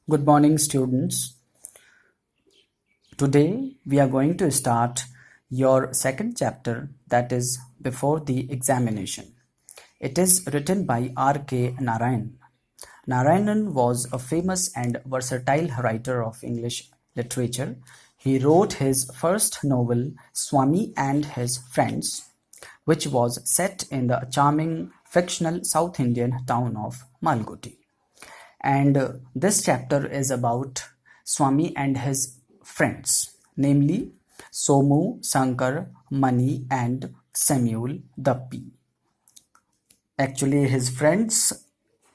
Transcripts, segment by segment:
Good morning, students. Today we are going to start your second chapter, that is before the examination. It is written by R.K. Narayan. Narayanan was a famous and versatile writer of English literature. He wrote his first novel, Swami and His Friends, which was set in the charming fictional South Indian town of Malgudi. And this chapter is about Swami and his friends, namely Somu, Sankar, Mani, and Samuel the P. Actually, his friends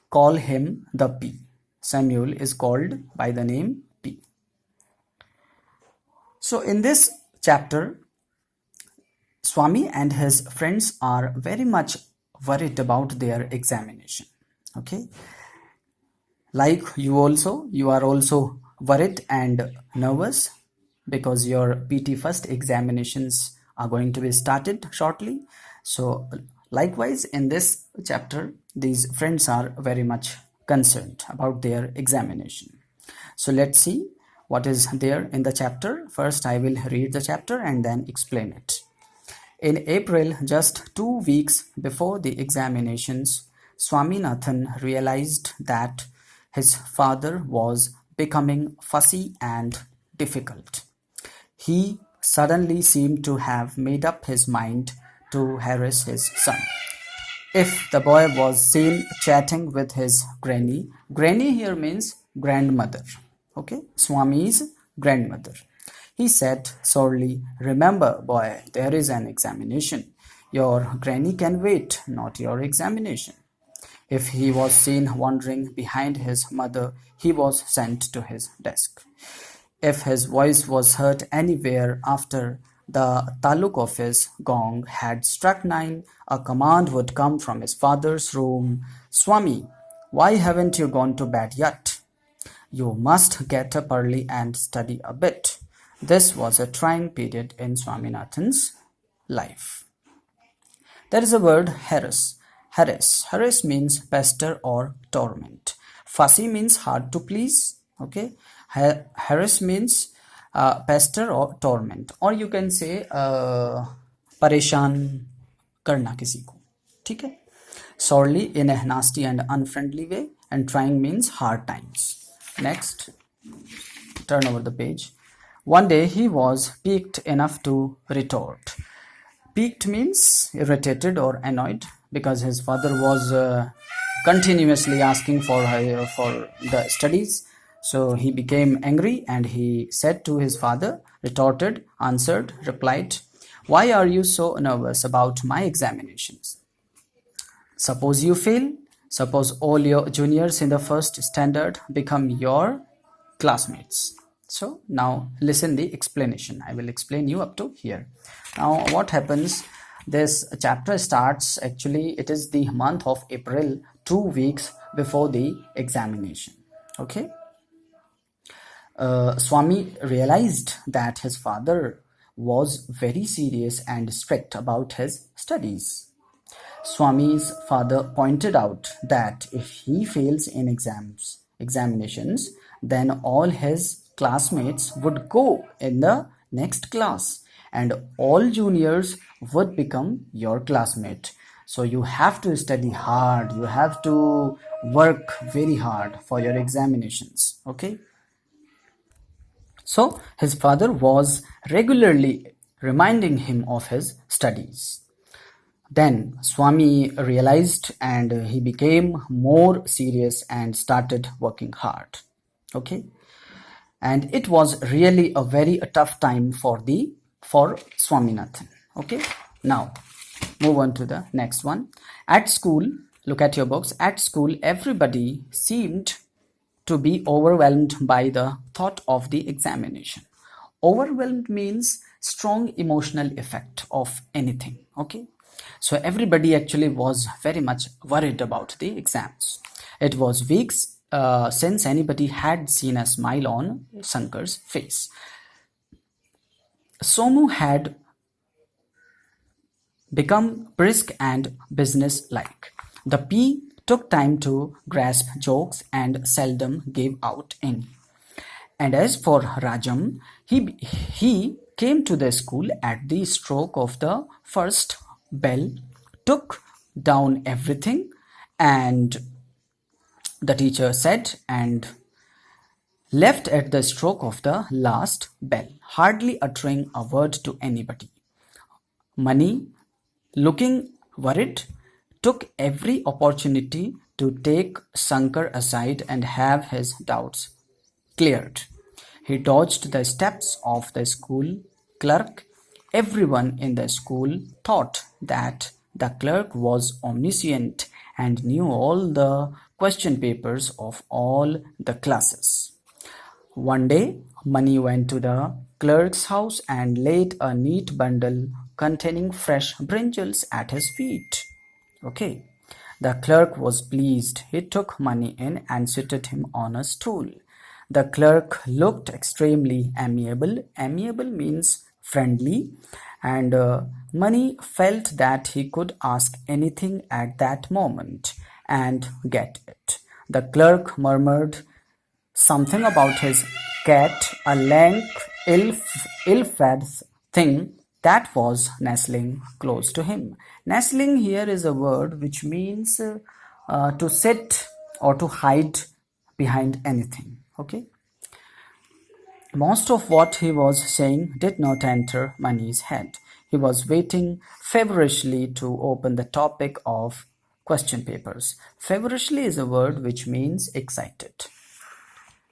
call him the P. Samuel is called by the name P. So, in this chapter, Swami and his friends are very much worried about their examination. Okay, like you are also worried and nervous because your PT first examinations are going to be started shortly. So likewise, in this chapter, these friends are very much concerned about their examination. So let's see what is there in the chapter. First, I will read the chapter and then explain it. In April, just 2 weeks before the examinations, Swaminathan realized that his father was becoming fussy and difficult. He suddenly seemed to have made up his mind to harass his son. If the boy was seen chatting with his granny here means grandmother, okay, Swami's grandmother. He said sorely, "Remember, boy, there is an examination. Your granny can wait, not your examination." If he was seen wandering behind his mother, he was sent to his desk. If his voice was heard anywhere after the taluk office gong had struck 9, a command would come from his father's room: "Swami, why haven't you gone to bed yet? You must get up early and study a bit." This was a trying period in Swaminathan's life. There is a word harass. Harass means pester or torment. Fussy means hard to please. Okay. Harass means pester or torment. Or you can say परेशान करना किसी को. ठीक है. Sorely in a nasty and unfriendly way, and trying means hard times. Next, turn over the page. One day he was piqued enough to retort. Piqued means irritated or annoyed because his father was continuously asking for the studies. So he became angry and he said to his father, retorted, answered, replied, "Why are you so nervous about my examinations? Suppose you fail. Suppose all your juniors in the first standard become your classmates." So now listen the explanation. I will explain you up to here. Now what happens? This chapter starts, actually it is the month of April, 2 weeks before the examination. Okay. Swami realized that his father was very serious and strict about his studies. Swami's father pointed out that if he fails in examinations, then all his classmates would go in the next class and all juniors would become your classmate. So you have to study hard, you have to work very hard for your examinations. Okay. So his father was regularly reminding him of his studies. Then Swami realized and he became more serious and started working hard. Okay. And it was really a very tough time for Swaminathan. Okay. Now move on to the next one. At school, look at your books. At school, everybody seemed to be overwhelmed by the thought of the examination. Overwhelmed means strong emotional effect of anything. Okay. So everybody actually was very much worried about the exams. It was weeks since anybody had seen a smile on Sankar's face. Somu had become brisk and business-like. The P took time to grasp jokes, and seldom gave out any. And as for Rajam, he came to the school at the stroke of the first bell, took down everything, and the teacher said, and left at the stroke of the last bell, hardly uttering a word to anybody. Mani, looking worried, took every opportunity to take Shankar aside and have his doubts cleared. He dodged the steps of the school clerk. Everyone in the school thought that the clerk was omniscient and knew all the question papers of all the classes. One day, Mani went to the clerk's house and laid a neat bundle containing fresh brinjals at his feet. Okay. The clerk was pleased. He took Mani in and seated him on a stool. The clerk looked extremely amiable. Amiable means friendly, and Mani felt that he could ask anything at that moment and get it. The clerk murmured something about his cat, a lank, ill-fed thing that was nestling close to him. Nestling here is a word which means to sit or to hide behind anything. Okay. Most of what he was saying did not enter Mani's head. He was waiting feverishly to open the topic of question papers. Feverishly is a word which means excited.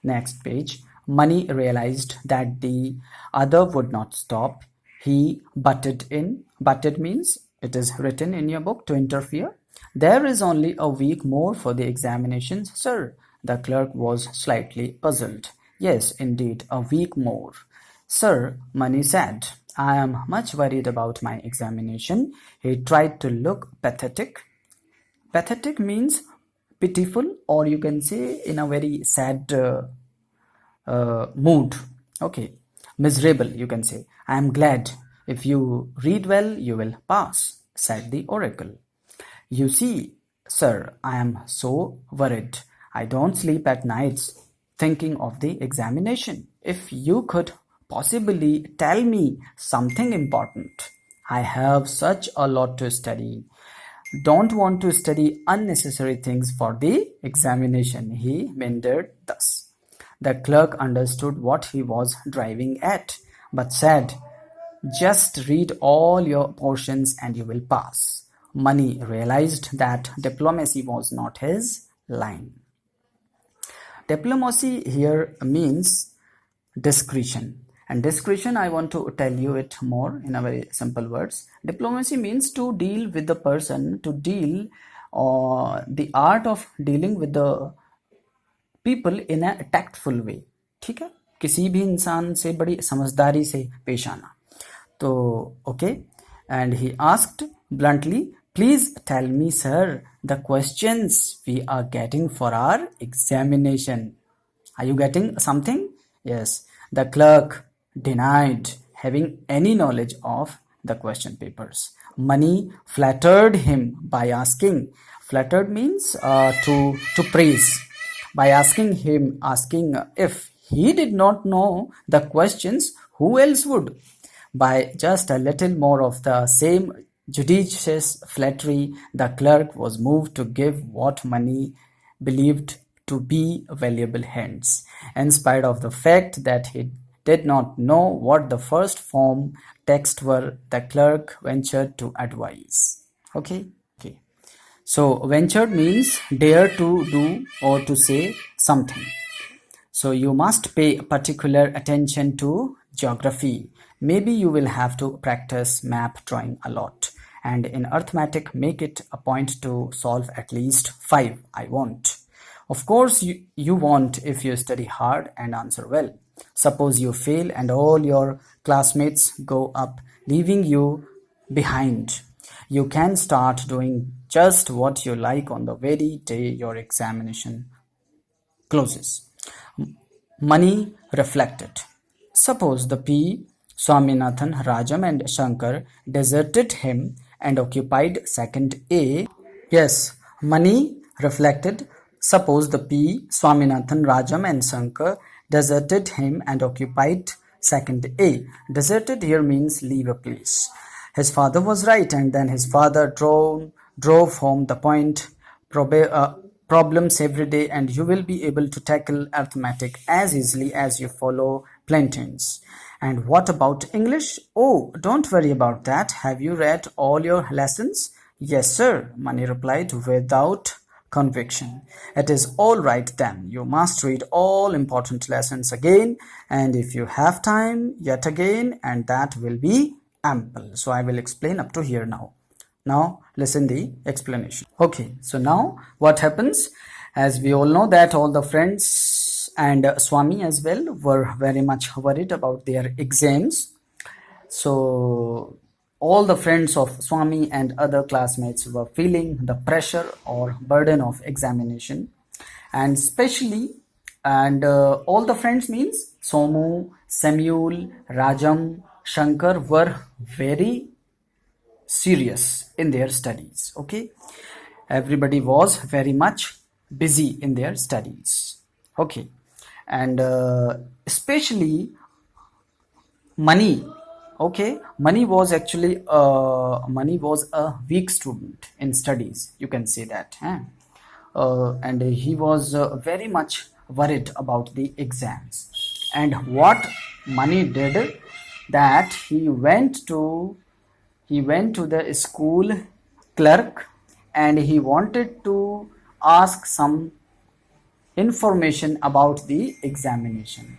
Next page. Mani realized that the other would not stop. He butted in. Butted means it is written in your book to interfere. There is only a week more for the examinations, sir. The clerk was slightly puzzled. Yes, indeed, a week more. Sir, Mani said, I am much worried about my examination. He tried to look pathetic. Pathetic means pitiful, or you can say in a very sad mood. Okay, miserable, you can say. I am glad. If you read well, you will pass, said the oracle. You see, sir, I am so worried. I don't sleep at nights thinking of the examination. If you could possibly tell me something important. I have such a lot to study. Don't want to study unnecessary things for the examination, he meandered thus. The clerk understood what he was driving at, but said, just read all your portions and you will pass. Mani realized that diplomacy was not his line. Diplomacy here means discretion. And discretion, I want to tell you it more in a very simple words. Diplomacy means to deal with the person, to deal or the art of dealing with the people in a tactful way. ठीक है, किसी भी इंसान से बड़ी समझदारी से पेश आना. तो okay, and he asked bluntly, please tell me, sir, the questions we are getting for our examination. Are you getting something? Yes. The clerk denied having any knowledge of the question papers. Mani flattered him by asking. Flattered means to praise. By asking if he did not know the questions, who else would? By just a little more of the same judicious flattery, the clerk was moved to give what Mani believed to be valuable hints, in spite of the fact that he did not know what the first form text were. The clerk ventured to advise. Okay. So ventured means dare to do or to say something. So you must pay particular attention to geography. Maybe you will have to practice map drawing a lot. And in arithmetic, make it a point to solve at least 5. I won't. Of course, you won't if you study hard and answer well. Suppose you fail and all your classmates go up, leaving you behind. You can start doing just what you like on the very day your examination closes. Mani reflected. Suppose the P. Swaminathan, Rajam and Shankar deserted him and occupied second A. Yes, Mani reflected. Suppose the P. Swaminathan, Rajam and Shankar deserted him and occupied second A. Deserted here means leave a place. His father was right, and then his father drove home the point. Problems every day, and you will be able to tackle arithmetic as easily as you follow plantains. And what about English? Oh, don't worry about that. Have you read all your lessons? Yes, sir, Mani replied without conviction. It is all right then. You must read all important lessons again, and if you have time, yet again, and that will be ample. So I will explain up to here now. Now listen the explanation. Okay, so now what happens? As we all know that all the friends and Swami as well were very much worried about their exams. So all the friends of Swami and other classmates were feeling the pressure or burden of examination, and especially all the friends means Somu, Samuel, Rajam, Shankar were very serious in their studies. Okay, everybody was very much busy in their studies. Okay, and especially Mani. Okay, Mani was actually Mani was a weak student in studies, you can say that, and he was very much worried about the exams. And what Mani did, that he went to the school clerk and he wanted to ask some information about the examination.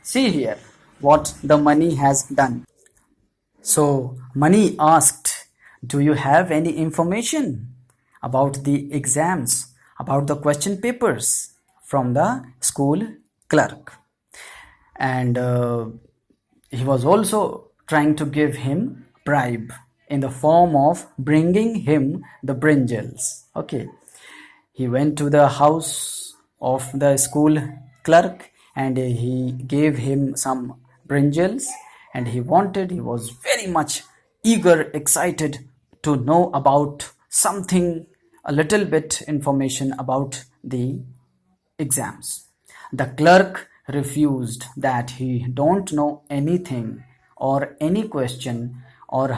See here what the Mani has done. So Mani asked, do you have any information about the exams, about the question papers from the school clerk? And he was also trying to give him bribe in the form of bringing him the brinjals. Okay, he went to the house of the school clerk and he gave him some brinjals, and he was very much eager, excited to know about something, a little bit information about the exams. The clerk refused, that he don't know anything or any question, or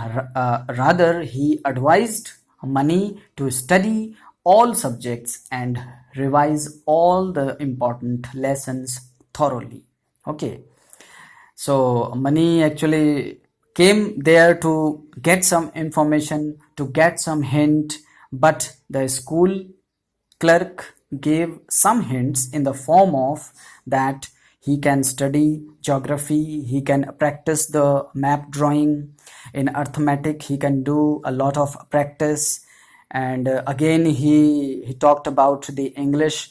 rather he advised Mani to study all subjects and revise all the important lessons thoroughly. Okay, so Mani actually came there to get some information, to get some hint, but the school clerk gave some hints in the form of that he can study geography, he can practice the map drawing. In arithmetic, he can do a lot of practice. And again, he talked about the English.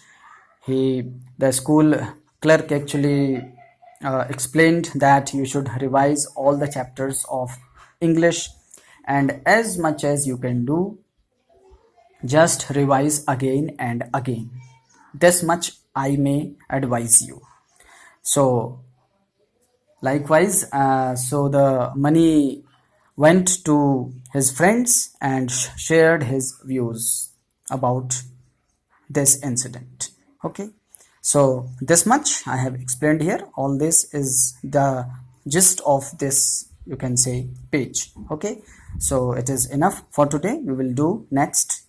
The school clerk actually explained that you should revise all the chapters of English, and as much as you can do, just revise again and again. This much I may advise you. So likewise, so the Mani went to his friends and shared his views about this incident. Okay, so this much I have explained here. All this is the gist of this, you can say, page. Okay, so it is enough for today. We will do next